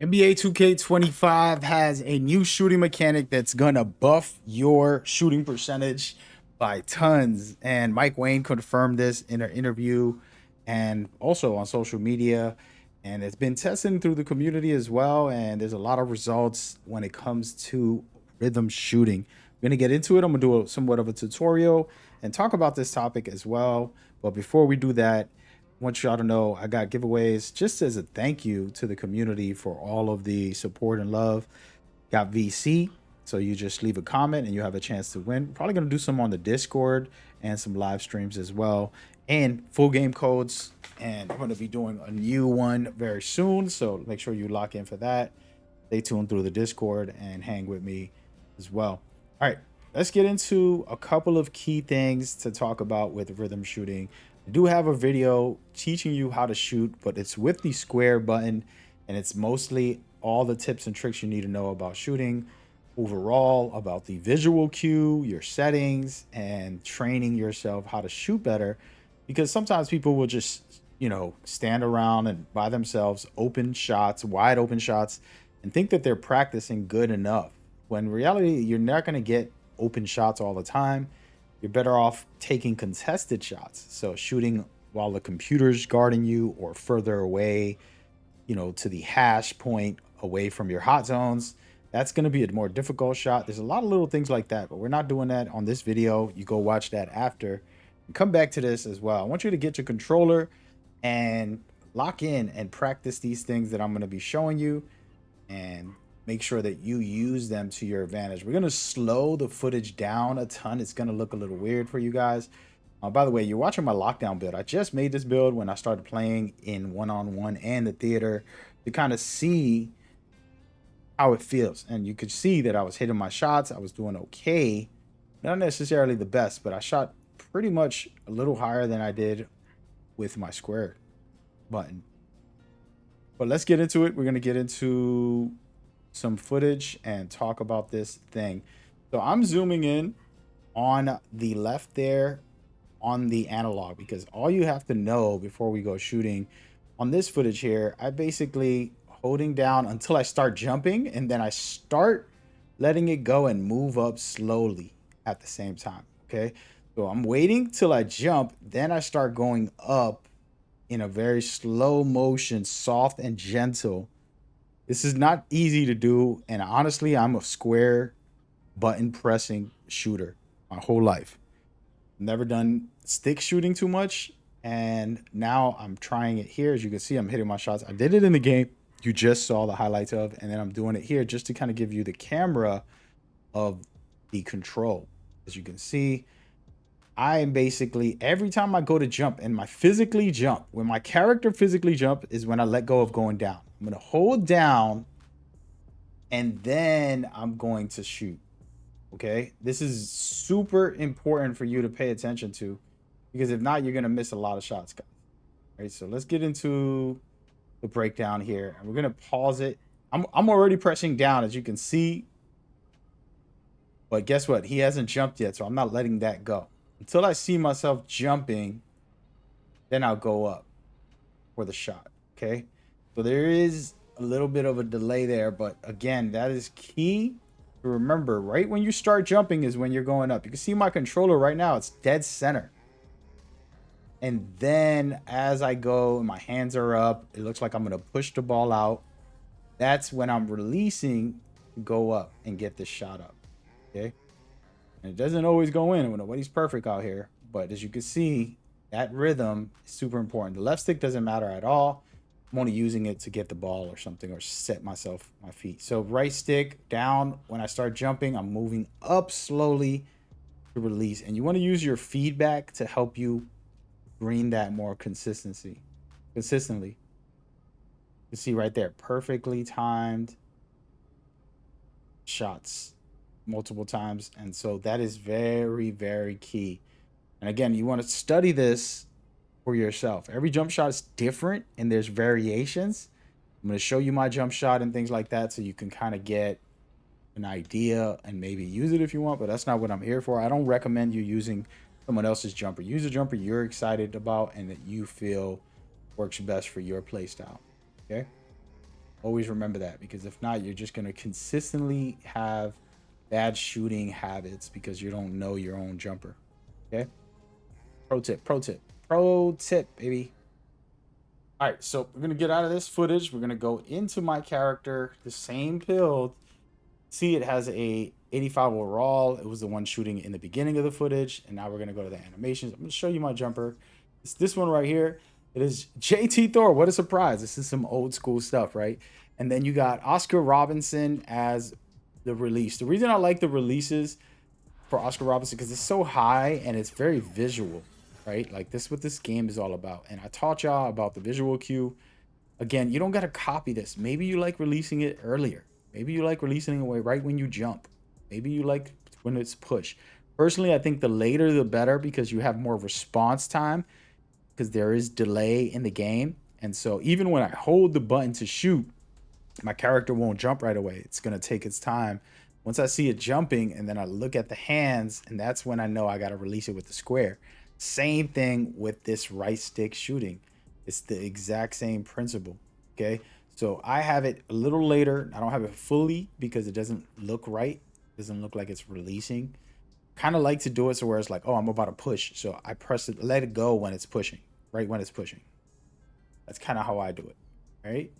NBA 2K25 has a new shooting mechanic that's gonna buff your shooting percentage by tons. And Mike Wayne confirmed this in an interview and also on social media. And it's been tested through the community as well. And there's a lot of results when it comes to rhythm shooting. I'm gonna get into it. I'm gonna do somewhat of a tutorial and talk about this topic as well. But before we do that, want y'all to know I got giveaways just as a thank you to the community for all of the support and love. Got VC, so you just leave a comment and you have a chance to win. Probably gonna do some on the Discord and some live streams as well, and full game codes. And I'm gonna be doing a new one very soon, so make sure you lock in for that. Stay tuned through the Discord and hang with me as well. All right, let's get into a couple of key things to talk about with rhythm shooting. I do have a video teaching you how to shoot, but it's with the square button, and it's mostly all the tips and tricks you need to know about shooting overall, about the visual cue, your settings, and training yourself how to shoot better. Because sometimes people will just, stand around and by themselves, open shots, wide open shots, and think that they're practicing good enough. When in reality, you're not going to get open shots all the time. You're better off taking contested shots. So shooting while the computer's guarding you or further away, to the hash point away from your hot zones. That's going to be a more difficult shot. There's a lot of little things like that, but we're not doing that on this video. You go watch that after and come back to this as well. I want you to get your controller and lock in and practice these things that I'm going to be showing you, and make sure that you use them to your advantage. We're going to slow the footage down a ton. It's going to look a little weird for you guys. By the way, you're watching my lockdown build. I just made this build when I started playing in one-on-one and the theater to kind of see how it feels. And you could see that I was hitting my shots. I was doing okay. Not necessarily the best, but I shot pretty much a little higher than I did with my square button. But let's get into it. We're going to get into some footage and talk about this thing. So I'm zooming in on the left there on the analog, because all you have to know before we go shooting on this footage here, I basically holding down until I start jumping, and then I start letting it go and move up slowly at the same time. Okay, so I'm waiting till I jump, then I start going up in a very slow motion, soft and gentle. This is not easy to do, and honestly, I'm a square button pressing shooter my whole life. Never done stick shooting too much, and now I'm trying it here. As you can see, I'm hitting my shots. I did it in the game you just saw the highlights of, and then I'm doing it here just to kind of give you the camera of the control. As you can see, I am basically, every time I go to jump and my physically jump, when my character physically jump is when I let go of going down. I'm going to hold down and then I'm going to shoot. Okay, this is super important for you to pay attention to, because if not, you're going to miss a lot of shots, guys. All right, so let's get into the breakdown here, and we're going to pause it. I'm already pressing down, as you can see, but guess what? He hasn't jumped yet, so I'm not letting that go. Until I see myself jumping, then I'll go up for the shot, okay? So there is a little bit of a delay there, but again, that is key to remember. Right when you start jumping is when you're going up. You can see my controller right now, it's dead center. And then as I go and my hands are up, it looks like I'm going to push the ball out. That's when I'm releasing to go up and get this shot up, okay? And it doesn't always go in. Nobody's perfect out here. But as you can see, that rhythm is super important. The left stick doesn't matter at all. I'm only using it to get the ball or something, or set myself my feet. So right stick down. When I start jumping, I'm moving up slowly to release. And you want to use your feedback to help you bring that more consistently. You can see right there, perfectly timed shots multiple times. And so that is very, very key. And again, you want to study this for yourself. Every jump shot is different and there's variations. I'm going to show you my jump shot and things like that, so you can kind of get an idea and maybe use it if you want, but that's not what I'm here for. I don't recommend you using someone else's jumper. Use a jumper you're excited about and that you feel works best for your play style. Okay, Always remember that, because if not, you're just going to consistently have bad shooting habits because you don't know your own jumper. Okay. Pro tip, baby. All right, so we're gonna get out of this footage. We're gonna go into my character, the same build. See, it has a 85 overall. It was the one shooting in the beginning of the footage, and now we're gonna go to the animations. I'm gonna show you my jumper. It's this one right here. It is JT Thor. What a surprise! This is some old school stuff, right? And then you got Oscar Robinson as the release. The reason I like the releases for Oscar Robinson, because it's so high and it's very visual, right? Like this, what this game is all about. And I taught y'all about the visual cue. Again, you don't got to copy this. Maybe you like releasing it earlier. Maybe you like releasing it away right when you jump. Maybe you like when it's push. Personally, I think the later the better, because you have more response time, because there is delay in the game. And so even when I hold the button to shoot, my character won't jump right away. It's going to take its time. Once I see it jumping, and then I look at the hands, and that's when I know I got to release it with the square. Same thing with this right stick shooting. It's the exact same principle. Okay. So I have it a little later. I don't have it fully because it doesn't look right. It doesn't look like it's releasing. Kind of like to do it so where it's like, oh, I'm about to push. So I press it, let it go when it's pushing, right when it's pushing. That's kind of how I do it. Right.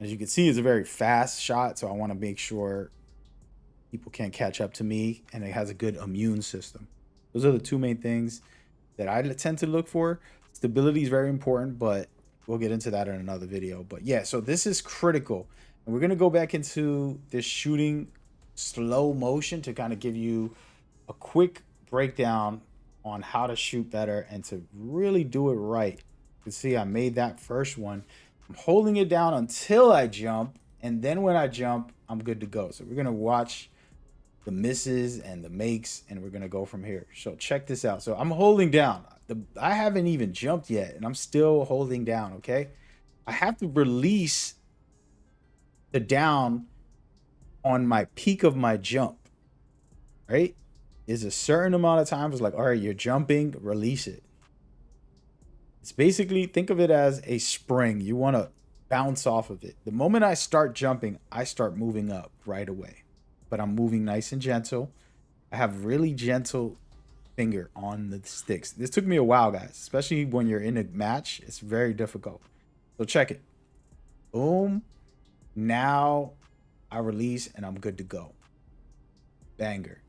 As you can see, it's a very fast shot. So I want to make sure people can't catch up to me, and it has a good immune system. Those are the two main things that I tend to look for. Stability is very important, but we'll get into that in another video. But yeah, so this is critical. And we're going to go back into this shooting slow motion to kind of give you a quick breakdown on how to shoot better and to really do it right. You can see I made that first one. I'm holding it down until I jump, and then when I jump, I'm good to go. So we're going to watch the misses and the makes, and we're gonna go from here. So check this out. So I'm holding down. I haven't even jumped yet, and I'm still holding down. Okay, I have to release the down on my peak of my jump. Right? Is a certain amount of time. It's like, all right, you're jumping, release it. It's basically, think of it as a spring. You want to bounce off of it. The moment I start jumping, I start moving up right away. But I'm moving nice and gentle. I have really gentle finger on the sticks. This took me a while, guys, especially when you're in a match. It's very difficult. So check it. Boom. Now I release and I'm good to go. Banger.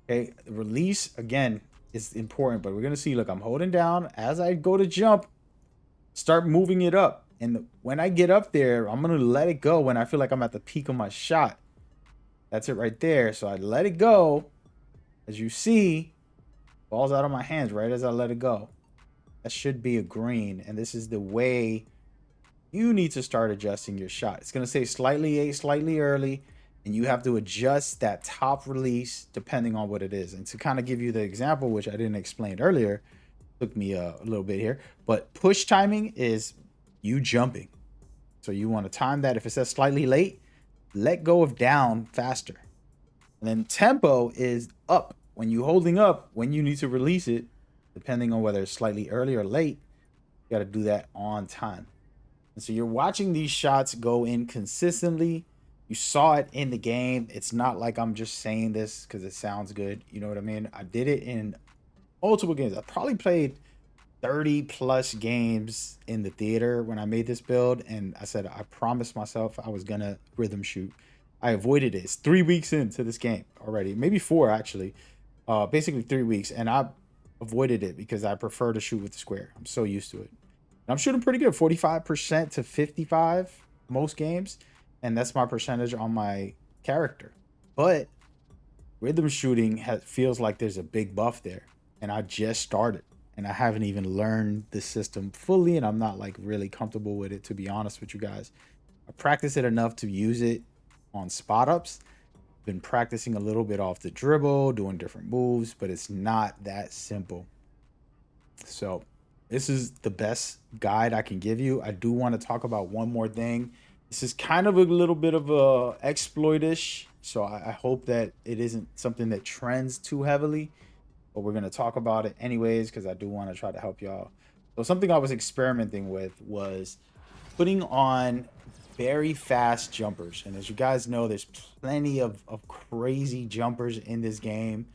Okay, the release again is important, but we're gonna see. Look, I'm holding down as I go to jump. Start moving it up, and when I get up there, I'm gonna let it go when I feel like I'm at the peak of my shot. That's it right there. So I let it go. As you see, falls out of my hands right as I let it go. That should be a green. And this is the way you need to start adjusting your shot. It's going to say slightly early, and you have to adjust that top release depending on what it is. And to kind of give you the example, which I didn't explain earlier, took me a little bit here, but push timing is you jumping. So you want to time that. If it says slightly late, let go of down faster. And then tempo is up. When you're holding up, when you need to release it, depending on whether it's slightly early or late, you got to do that on time. And so you're watching these shots go in consistently. You saw it in the game. It's not like I'm just saying this because it sounds good. You know what I mean? I did it in multiple games. I probably played 30 plus games in the theater when I made this build, and I said I promised myself I was gonna rhythm shoot. I avoided it. It's 3 weeks into this game already, maybe 4 actually. Basically 3 weeks, and I avoided it because I prefer to shoot with the square. I'm so used to it. And I'm shooting pretty good, 45% to 55 most games, and that's my percentage on my character. But rhythm shooting feels like there's a big buff there, and I just started. And I haven't even learned the system fully, and I'm not like really comfortable with it, to be honest with you guys. I practice it enough to use it on spot ups. Been practicing a little bit off the dribble, doing different moves, but it's not that simple. So this is the best guide I can give you. I do want to talk about one more thing. This is kind of a little bit of a exploitish, so I hope that it isn't something that trends too heavily. But we're going to talk about it anyways, because I do want to try to help y'all. So something I was experimenting with was putting on very fast jumpers. And as you guys know, there's plenty of crazy jumpers in this game.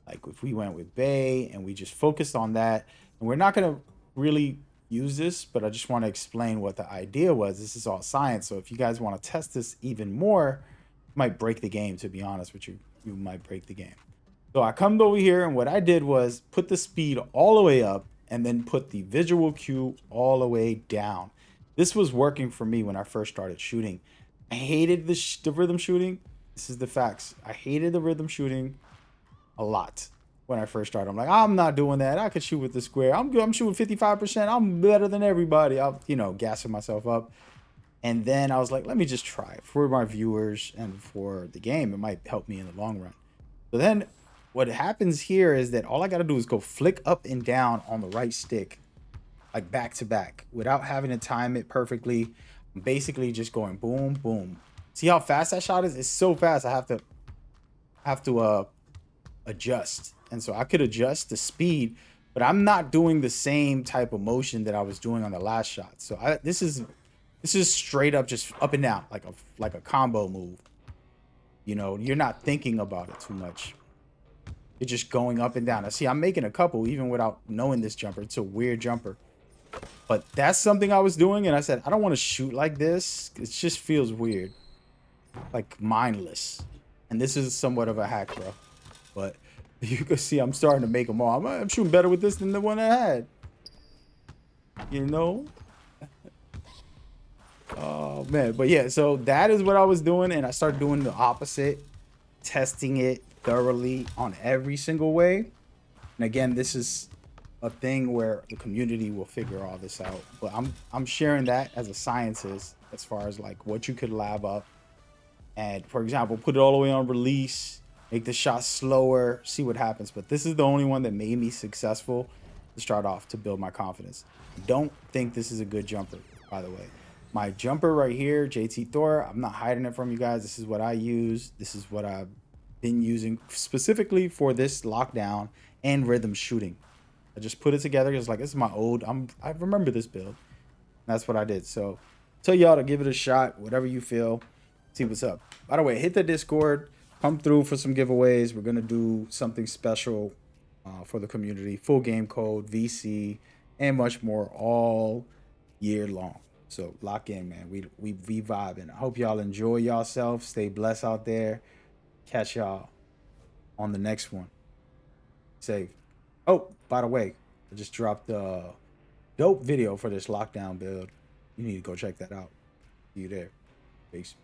Like if we went with Bay and we just focused on that, and we're not going to really use this, but I just want to explain what the idea was. This is all science. So if you guys want to test this even more, you might break the game, to be honest with you. You might break the game. So I come over here, and what I did was put the speed all the way up and then put the visual cue all the way down. This was working for me when I first started shooting. I hated the rhythm shooting. This is the facts. I hated the rhythm shooting a lot when I first started. I'm like, I'm not doing that. I could shoot with the square. I'm good. I'm shooting 55%. I'm better than everybody. I'm, gassing myself up. And then I was like, let me just try it for my viewers and for the game. It might help me in the long run. So then what happens here is that all I got to do is go flick up and down on the right stick, like back to back, without having to time it perfectly. I'm basically just going boom, boom. See how fast that shot is? It's so fast. I have to adjust. And so I could adjust the speed, but I'm not doing the same type of motion that I was doing on the last shot. So this is straight up just up and down, like a combo move. You're not thinking about it too much. You're just going up and down. I see I'm making a couple even without knowing this jumper. It's a weird jumper. But that's something I was doing, and I said, I don't want to shoot like this. It just feels weird. Like mindless. And this is somewhat of a hack, bro. But you can see I'm starting to make them all. I'm shooting better with this than the one I had. Oh, man. But yeah, so that is what I was doing, and I started doing the opposite. Testing it thoroughly on every single way. And again, this is a thing where the community will figure all this out, but I'm sharing that as a scientist as far as like what you could lab up, and for example, put it all the way on release, make the shot slower, see what happens. But this is the only one that made me successful to start off, to build my confidence. Don't think this is a good jumper, by the way. My jumper right here, JT Thor, I'm not hiding it from you guys. This is what I use. This is what I've been using specifically for this lockdown and rhythm shooting. I just put it together. It's like, this is my old, I remember this build. That's what I did. So tell y'all to give it a shot, whatever you feel, see what's up. By the way, hit the Discord, come through for some giveaways. We're going to do something special for the community, full game code, VC, and much more all year long. So lock in, man. We vibing. I hope y'all enjoy yourself. Stay blessed out there. Catch y'all on the next one. Safe. Oh, by the way, I just dropped a dope video for this lockdown build. You need to go check that out. See you there. Peace.